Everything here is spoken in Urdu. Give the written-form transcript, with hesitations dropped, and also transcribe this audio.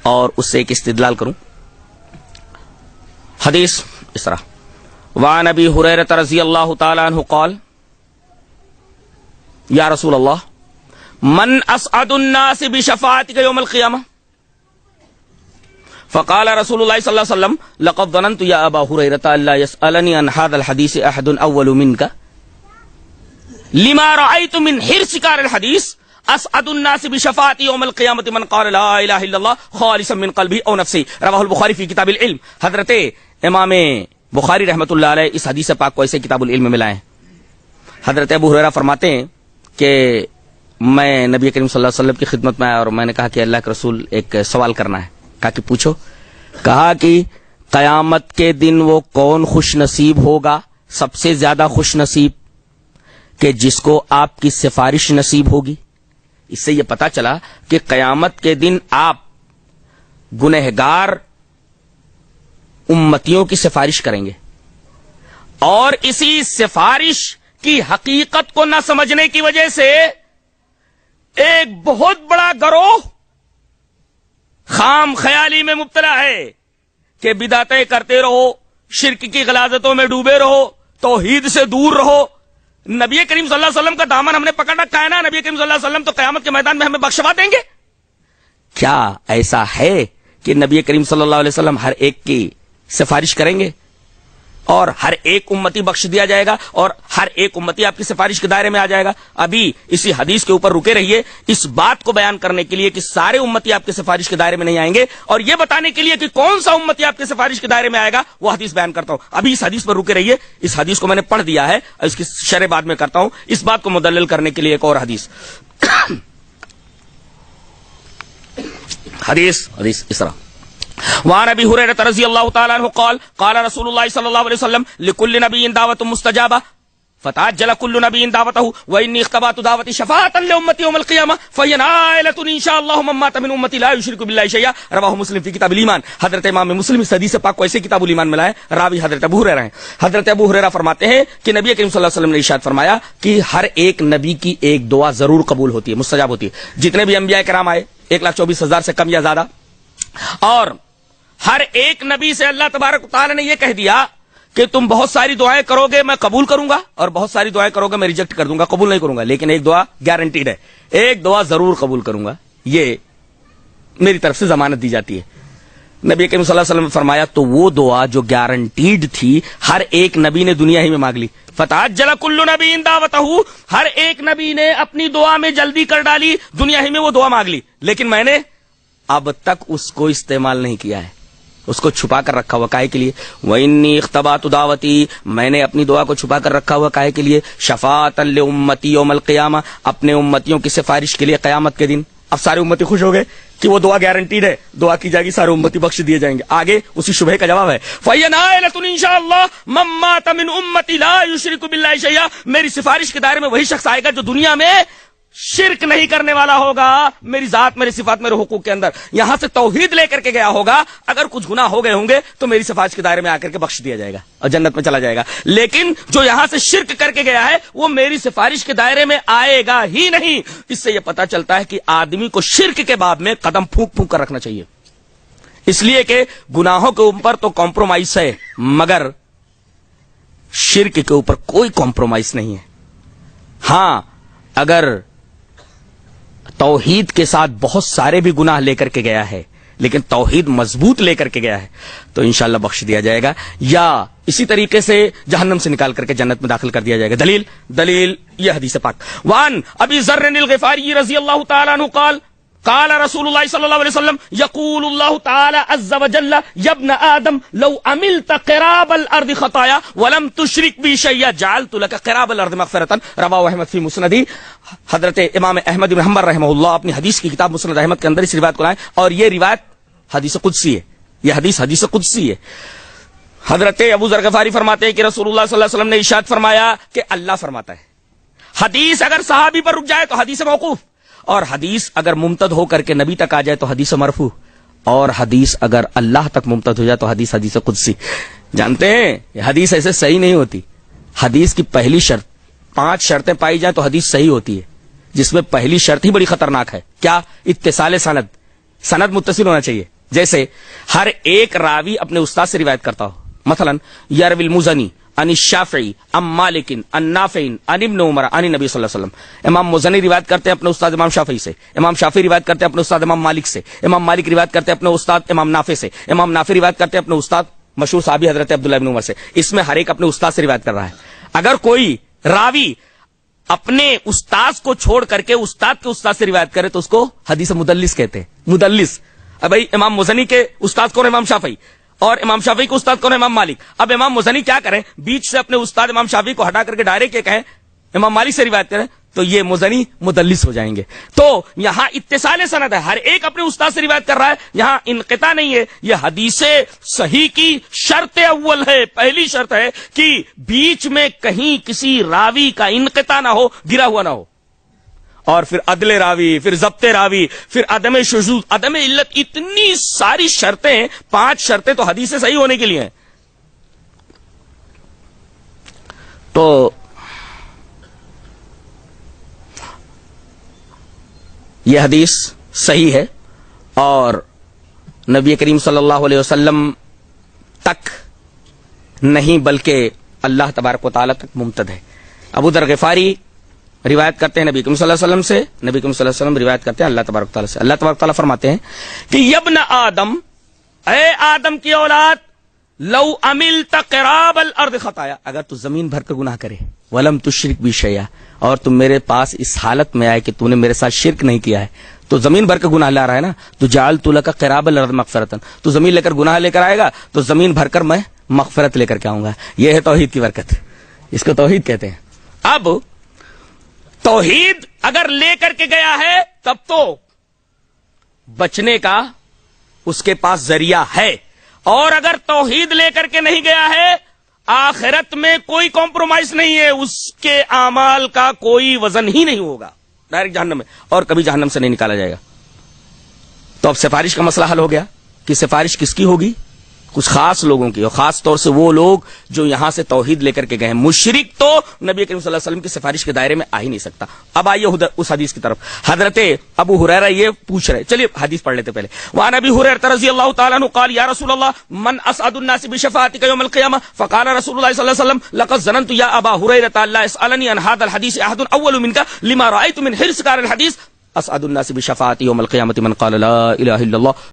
اور اس سے ایک استدلال کروں. حدیث اس طرح وعن ابی ہریرہ رضی اللہ تعالی عنہ قال یا رسول اللہ من اسعد الناس بشفاعتک یوم القیامہ فقال رسول اللہ صلی اللہ علیہ وسلم لقد ظننت یا ابا ہریرہ الا يسألنی عن هذا الحدیث احد اول منک لما رأيت من حرصك على الحديث اسعد الناس بشفاعت یوم القیامت من قال لا الہ الا اللہ خالصا من قلبه او نفسه رواہ البخاری فی کتاب العلم. حضرت امام بخاری رحمۃ اللہ علیہ اس حدیث پاک کو ایسے کتاب العلم میں لائے ہیں. حضرت ابو ہریرہ فرماتے ہیں کہ میں نبی کریم صلی اللہ علیہ وسلم کی خدمت میں آیا اور میں نے کہا کہ اللہ کے رسول ایک سوال کرنا ہے. کہا کہ پوچھو. کہا کہ قیامت کے دن وہ کون خوش نصیب ہوگا, سب سے زیادہ خوش نصیب, کہ جس کو آپ کی سفارش نصیب ہوگی. اس سے یہ پتا چلا کہ قیامت کے دن آپ گنہگار امتیوں کی سفارش کریں گے, اور اسی سفارش کی حقیقت کو نہ سمجھنے کی وجہ سے ایک بہت بڑا گروہ خام خیالی میں مبتلا ہے کہ بدعتیں کرتے رہو, شرک کی غلاظتوں میں ڈوبے رہو, توحید سے دور رہو. نبی کریم صلی اللہ علیہ وسلم کا دامن ہم نے پکڑ رکھا ہے نا, نبی کریم صلی اللہ علیہ وسلم تو قیامت کے میدان میں ہمیں بخشوا دیں گے. کیا ایسا ہے کہ نبی کریم صلی اللہ علیہ وسلم ہر ایک کی سفارش کریں گے اور ہر ایک امتی بخش دیا جائے گا اور ہر ایک امتی آپ کی سفارش کے دائرے میں آ جائے گا؟ ابھی اسی حدیث کے اوپر رکے رہیے, اس بات کو بیان کرنے کے لیے کہ سارے امتی آپ کے سفارش کے دائرے میں نہیں آئیں گے, اور یہ بتانے کے لیے کہ کون سا امتی آپ کے سفارش کے دائرے میں آئے گا وہ حدیث بیان کرتا ہوں. ابھی اس حدیث پر رکے رہیے, اس حدیث کو میں نے پڑھ دیا ہے, اس کی شرح بعد میں کرتا ہوں. اس بات کو مدلل کرنے کے لیے ایک اور حدیث حدیث اس طرح وعن ابی ہریرہ رضی اللہ تعالی عنہ قال قال رسول اللہ صلی اللہ علیہ وسلم لكل نبی دعوت مستجابہ فتعجل كل نبی دعوته وانی اختبأت دعوتی شفاعة لامتی یوم القیامہ فہی نائلۃ ان شاء اللہ من مات من امتی لا یشرک باللہ شیئا رواہ مسلم فی کتاب الایمان. حضرت امام مسلم اس حدیث پاک کو ایسے کتاب الایمان میں لائے, راوی حضرت ابو ہریرہ ہیں. حضرت ابو ہریرہ فرماتے ہیں کہ نبی کریم صلی اللہ علیہ وسلم نے ارشاد فرمایا کہ ہر ایک نبی کی ایک دعا ضرور قبول ہوتی ہے, مستجاب ہوتی ہے. جتنے بھی انبیاء کرام آئے 1,24,000 سے کم یا زیادہ, اور ہر ایک نبی سے اللہ تبارک و تعالی نے یہ کہہ دیا کہ تم بہت ساری دعائیں کرو گے میں قبول کروں گا, اور بہت ساری دعائیں کرو گے میں ریجیکٹ کر دوں گا, قبول نہیں کروں گا, لیکن ایک دعا گارنٹیڈ ہے, ایک دعا ضرور قبول کروں گا, یہ میری طرف سے ضمانت دی جاتی ہے. نبی کریم صلی اللہ علیہ وسلم نے فرمایا تو وہ دعا جو گارنٹیڈ تھی ہر ایک نبی نے دنیا ہی میں مانگ لی. فتعجل کل نبی دعوتہ, ہر ایک نبی نے اپنی دعا میں جلدی کر ڈالی, دنیا ہی میں وہ دعا مانگ لی, لیکن میں نے اب تک اس کو استعمال نہیں کیا ہے, اس کو چھپا کر رکھا ہوا. کائے کے لیے؟ وَإِنِّي اخْتَبَأْتُ دَعْوَتِي, میں نے اپنی دعا کو چھپا کر رکھا ہوا. کائے کے لیے؟ شفاعةً لِأُمَّتِي يَوْمَ الْقِيَامَةِ, اپنے امتیوں کی سفارش کے لیے قیامت کے دن. اب سارے امتی خوش ہو گئے کہ وہ دعا گارنٹیڈ ہے, دعا کی جائے گی, سارے امتی بخش دیے جائیں گے. آگے اسی شبہ کا جواب ہے فَهِيَ نَائِلَةٌ إِن شَاءَ اللَّهُ مَن مَّاتَ مِنْ أُمَّتِي لَا يُشْرِكُ بِاللَّهِ شَيْئًا, میری سفارش کے دائرے میں وہی شخص آئے گا جو دنیا میں شرک نہیں کرنے والا ہوگا, میری ذات میری صفات میرے حقوق کے اندر یہاں سے توحید لے کر کے گیا ہوگا. اگر کچھ گناہ ہو گئے ہوں گے تو میری سفارش کے دائرے میں آ کر کے بخش دیا جائے گا اور جنت میں چلا جائے گا, لیکن جو یہاں سے شرک کر کے گیا ہے وہ میری سفارش کے دائرے میں آئے گا ہی نہیں. اس سے یہ پتا چلتا ہے کہ آدمی کو شرک کے باب میں قدم پھونک پھونک کر رکھنا چاہیے, اس لیے کہ گناہوں کے اوپر تو کمپرومائز ہے مگر شرک کے اوپر کوئی کمپرومائز نہیں ہے. ہاں اگر توحید کے ساتھ بہت سارے بھی گناہ لے کر کے گیا ہے لیکن توحید مضبوط لے کر کے گیا ہے تو انشاءاللہ بخش دیا جائے گا, یا اسی طریقے سے جہنم سے نکال کر کے جنت میں داخل کر دیا جائے گا. دلیل یہ حدیث پاک. وان ابی ذر الغفاری رضی اللہ تعالی عنہ قال قال رسول اللہ صلی اللہ علیہ وسلم یقول اللہ تعالی عز وجل یا ابن آدم لو عملت قراب الارض خطایا ولم تشرک بی شیئا جعلت لك قراب الارض مغفرۃ, رواہ احمد فی مسندی. حضرت امام احمد بن حنبل رحمہ اللہ اپنی حدیث کی کتاب مسند احمد کے اندر اس روایت کو لائے, اور یہ روایت حدیث قدسی ہے, یہ حدیث قدسی ہے. حضرت ابو ذر غفاری فرماتے ہیں کہ رسول اللہ صلی اللہ علیہ وسلم نے ارشاد فرمایا کہ اللہ فرماتا ہے. حدیث اگر صحابی پر رک جائے تو حدیث موقوف, اور حدیث اگر ممتد ہو کر کے نبی تک آ جائے تو حدیث مرفوع, اور حدیث اگر اللہ تک ممتد ہو جائے تو حدیث قدسی. جانتے ہیں یہ حدیث ایسے صحیح نہیں ہوتی. حدیث کی پہلی شرط 5 شرطیں پائی جائیں تو حدیث صحیح ہوتی ہے, جس میں پہلی شرط ہی بڑی خطرناک ہے. کیا؟ اتصال سند متصل ہونا چاہیے. جیسے ہر ایک راوی اپنے استاد سے روایت کرتا ہو. مثلا یروی المزنی عن الشافعی عن مالک عن نافع عن ابن عمر عن نبی صلی اللہ علیہ وسلم. امام مزنی روایت کرتے ہیں اپنے استاد امام شافعی سے, امام شافعی روایت کرتے ہیں اپنے استاد امام مالک سے, امام مالک روایت کرتے ہیں اپنے استاد امام نافع سے, امام نافع روایت کرتے ہیں اپنے استاد مشہور صحابی حضرت عبداللہ ابن عمر سے. اس میں ہر ایک اپنے استاد سے روایت کر رہا ہے. اگر کوئی راوی اپنے استاد کو چھوڑ کر کے استاد کے استاد سے روایت کرے تو اس کو حدیث مدلس کہتے ہیں. مدلس. اب بھائی امام مزنی کے استاد کون؟ امام شافعی. اور امام شافعی کے استاد کون؟ امام مالک. اب امام مزنی کیا کریں؟ بیچ سے اپنے استاد امام شافعی کو ہٹا کر کے ڈائریکٹ یہ کہیں امام مالک سے روایت کریں تو یہ مزنی مدلس ہو جائیں گے. تو یہاں اتصال سند ہے, ہر ایک اپنے استاد سے روایت کر رہا ہے, یہاں انقطاع نہیں ہے. یہ حدیث صحیح کی شرط اول ہے, پہلی شرط ہے کہ بیچ میں کہیں کسی راوی کا انقطاع نہ ہو, گرا ہوا نہ ہو. اور پھر عدل راوی, پھر ضبط راوی, پھر عدم شذوذ, عدم علت, اتنی ساری شرطیں ہیں. 5 شرطیں تو حدیث صحیح ہونے کے لیے ہیں. تو یہ حدیث صحیح ہے اور نبی کریم صلی اللہ علیہ وسلم تک نہیں بلکہ اللہ تبارک و تعالی تک ممتد ہے. ابو ذر غفاری روایت کرتے ہیں نبی کریم صلی اللہ علیہ وسلم سے, نبی کریم صلی اللہ علیہ وسلم روایت کرتے ہیں اللہ تبارک و تعالی سے. اللہ تبارک و تعالی فرماتے ہیں کہ یبن آدم, اے آدم کی اولاد, لو عملت قراب الارض خطایا, اگر تو زمین بھر کر گناہ کرے, ولم تشرک بی شیئا, اور تم میرے پاس اس حالت میں آئے کہ تو نے میرے ساتھ شرک نہیں کیا ہے, تو زمین بھر کا گناہ لا رہا ہے نا, تو جعلت لک قراب الارض مغفرۃ, تو زمین لے کر گناہ لے کر آئے گا تو زمین بھر کر میں مغفرت لے کر کے آؤں گا. یہ ہے توحید کی برکت, اس کو توحید کہتے ہیں. اب توحید اگر لے کر کے گیا ہے تب تو بچنے کا اس کے پاس ذریعہ ہے, اور اگر توحید لے کر کے نہیں گیا ہے آخرت میں کوئی کمپرومائز نہیں ہے, اس کے اعمال کا کوئی وزن ہی نہیں ہوگا, ڈائریکٹ جہنم میں, اور کبھی جہنم سے نہیں نکالا جائے گا. تو اب سفارش کا مسئلہ حل ہو گیا کہ سفارش کس کی ہوگی؟ کچھ خاص لوگوں کی, اور خاص طور سے وہ لوگ جو یہاں سے توحید لے کر کے گئے ہیں. مشرک تو نبی کریم صلی اللہ علیہ وسلم کی سفارش کے دائرے میں آ ہی نہیں سکتا. اب آئیے اس حدیث کی طرف. حضرت ابو ہریرہ یہ پوچھ رہے, چلیے حدیث پڑھ لیتے پہلے. وعن ابی ہریرہ رضی اللہ تعالی عنہ قال یا رسول اللہ من اسعد الناس بشفاعتک یوم القیامہ فقال رسول اللہ صلی اللہ علیہ وسلم لقد ظننت یا ابا ہریرہ لا يسألني عن هذا الحديث احد اول منك لما رأيت من حرصك على الحديث اسعد الناس بشفاعتي يوم القيامة من قال لا اله الا الله